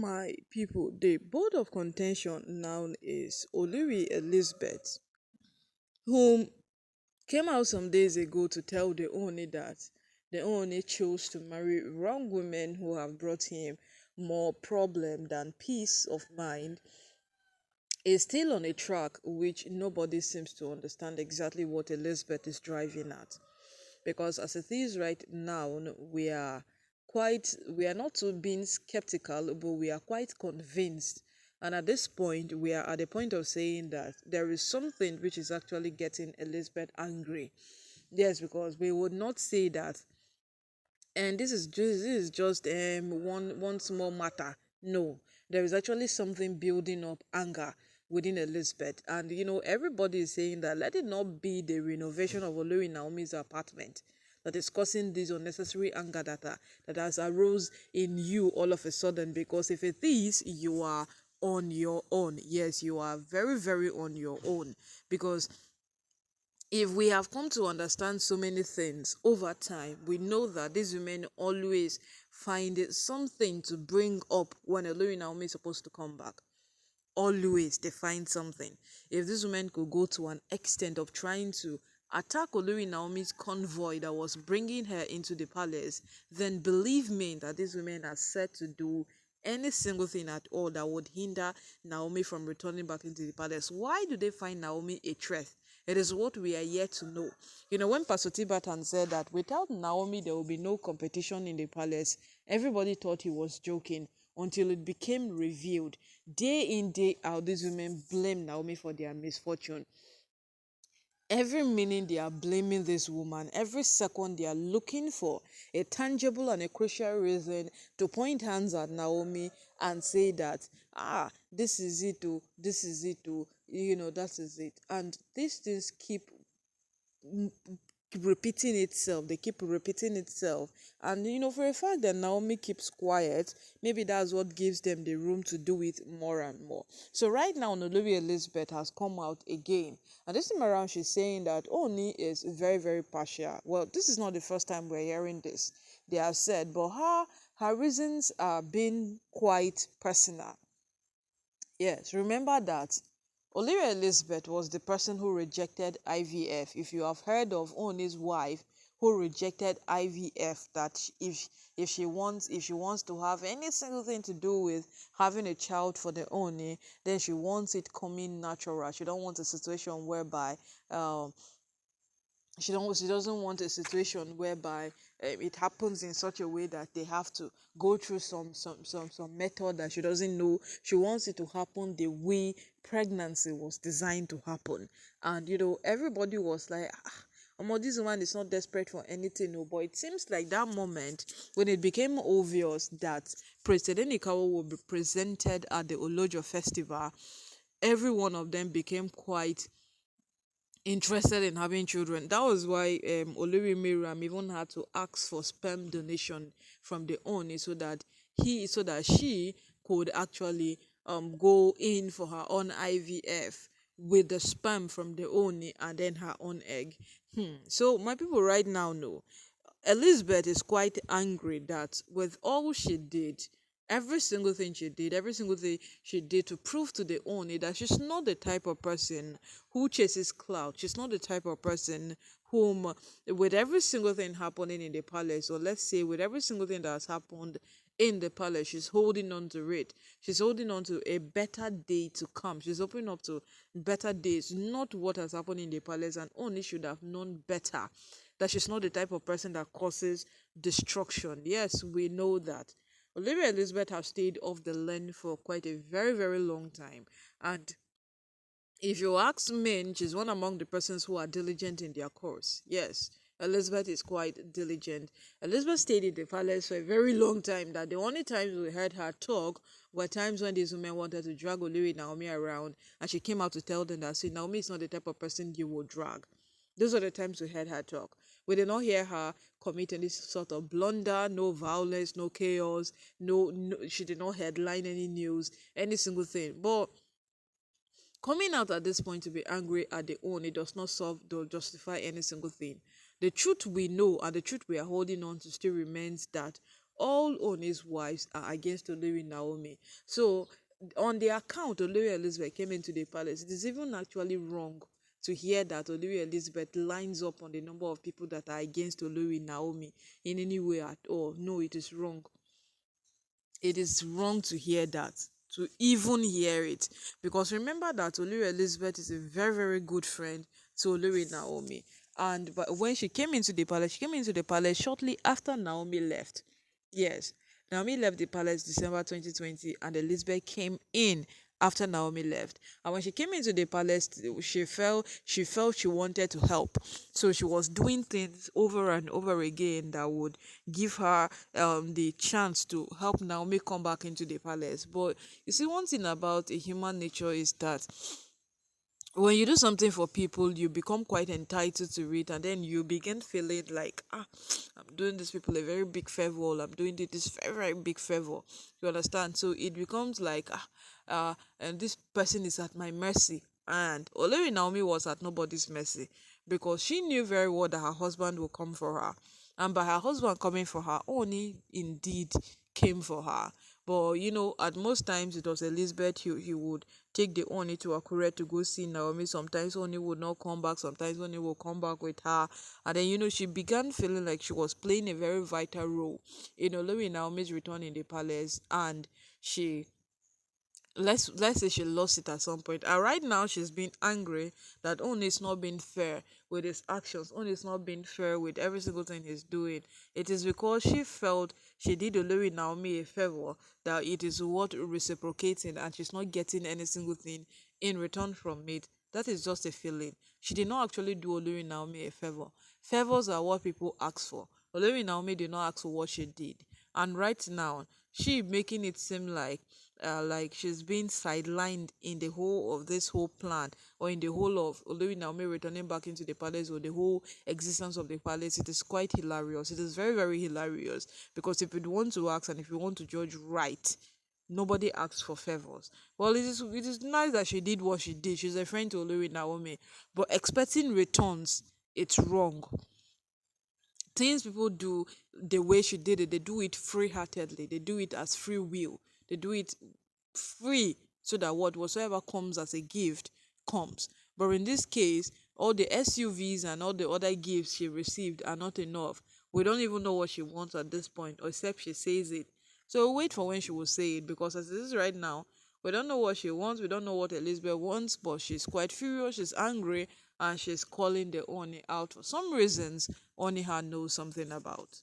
my people, the board of contention now is Olori Elizabeth, whom came out some days ago to tell the Ooni that the Ooni chose to marry wrong women who have brought him more problem than peace of mind, is still on a track which nobody seems to understand exactly what Elizabeth is driving at. Because as it is right now, we are not too being skeptical, but we are quite convinced. And at this point, we are at the point of saying that there is something which is actually getting Elizabeth angry. Yes, because we would not say that, and this is just one small matter. No, there is actually something building up anger within Elizabeth, and everybody is saying that let it not be the renovation of Olori Naomi's apartment that is causing this unnecessary anger that has arose in you all of a sudden. Because if it is, you are on your own. Yes, you are very, very on your own. Because if we have come to understand so many things over time, we know that these women always find it something to bring up when Olori Naomi is supposed to come back. Always they find something. If these women could go to an extent of trying to attack Olori Naomi's convoy that was bringing her into the palace, then believe me that these women are set to do any single thing at all that would hinder Naomi from returning back into the palace. Why do they find Naomi a threat? It is what we are yet to know. When Pastor Tibatan said that without Naomi there will be no competition in the palace, everybody thought he was joking until it became revealed. Day in, day out, these women blame Naomi for their misfortune. Every minute they are blaming this woman. Every second they are looking for a tangible and a crucial reason to point hands at Naomi and say that, this is it, oh, this is it, oh, that is it. And these things keep repeating itself. They keep repeating itself. And for a fact that Naomi keeps quiet, maybe that's what gives them the room to do it more and more. So right now, Olori Elizabeth has come out again, and this time around she's saying that Ooni is very, very partial. Well, this is not the first time we're hearing this. They have said, but her reasons are being quite personal. Yes, remember that Olivia Elizabeth was the person who rejected IVF. If you have heard of Ooni's wife who rejected IVF, that if she wants to have any single thing to do with having a child for the Ooni, then she wants it coming natural. She don't want a situation whereby she doesn't want a situation whereby it happens in such a way that they have to go through some method that she doesn't know. She wants it to happen the way pregnancy was designed to happen. And everybody was like, this woman is not desperate for anything. No, but it seems like that moment when it became obvious that President Ikawo will be presented at the Olojo festival, every one of them became quite interested in having children. That was why Olori Miriam even had to ask for sperm donation from the Ooni so that she could actually go in for her own IVF with the sperm from the Ooni and then her own egg. So my people right now know Elizabeth is quite angry that with all she did, every single thing she did to prove to the owner that she's not the type of person who chases clout. She's not the type of person whom, with every single thing happening in the palace, or let's say with every single thing that has happened in the palace, she's holding on to it. She's holding on to a better day to come. She's opening up to better days, not what has happened in the palace, and only should have known better that she's not the type of person that causes destruction. Yes, we know that. Olivia Elizabeth has stayed off the land for quite a very, very long time. And if you ask me, she's one among the persons who are diligent in their course. Yes, Elizabeth is quite diligent. Elizabeth stayed in the palace for a very long time, that the only times we heard her talk were times when these women wanted to drag Olori Naomi around, and she came out to tell them that, see, Naomi is not the type of person you will drag. Those are the times we heard her talk. We did not hear her commit any sort of blunder, no violence, no chaos, no, she did not headline any news, any single thing. But coming out at this point to be angry at the own, it does not solve or justify any single thing. The truth we know and the truth we are holding on to still remains that All Ooni's wives are against Olori Naomi. So on the account Olori Elizabeth came into the palace, it is even actually wrong to hear that Olori Elizabeth lines up on the number of people that are against Olori Naomi in any way at all. No, it is wrong. It is wrong to hear that, to even hear it, because remember that Olori Elizabeth is a very very good friend to Olori Naomi. And but when she came into the palace, she came into the palace shortly after Naomi left. Yes, Naomi left the palace December 2020, and Elizabeth came in after Naomi left. And when she came into the palace, she felt she wanted to help. So she was doing things over and over again that would give her the chance to help Naomi come back into the palace. But you see, one thing about a human nature is that when you do something for people, you become quite entitled to it, and then you begin feeling like, I'm doing these people a very big favor, I'm doing this very, very big favor. You understand? So it becomes like, and this person is at my mercy. And Olori Naomi was at nobody's mercy, because she knew very well that her husband will come for her. And by her husband coming for her, Oni indeed came for her. But at most times it was Elizabeth. He would take the Oni to Akure to go see Naomi. Sometimes Oni would not come back, sometimes Oni will come back with her. And then she began feeling like she was playing a very vital role in Olori Naomi's return in the palace. And she let's say she lost it at some point, and right now she's been angry that Ooni is not being fair with his actions. Ooni is not being fair with every single thing he's doing. It is because she felt she did Olori Naomi a favor, that it is what reciprocating, and she's not getting any single thing in return from it. That is just a feeling. She did not actually do Olori Naomi a favor. Favors are what people ask for. Olori Naomi did not ask for what she did. And right now, she making it seem like she's being sidelined in the whole of this whole plan, or in the whole of Olori Naomi returning back into the palace, or the whole existence of the palace. It is quite hilarious. It is very, very hilarious, because if you want to ask and if you want to judge right, nobody asks for favors. Well, it is nice that she did what she did. She's a friend to Olori Naomi, but expecting returns, it's wrong. Things people do the way she did it, they do it free-heartedly, they do it as free will, they do it free, so that whatsoever comes as a gift comes. But in this case, all the SUVs and all the other gifts she received are not enough. We don't even know what she wants at this point, except she says it. So we'll wait for when she will say it, because as it is right now, we don't know what she wants, we don't know what Elizabeth wants, but she's quite furious, she's angry, and she's calling the Oni out for some reasons Oniha knows something about.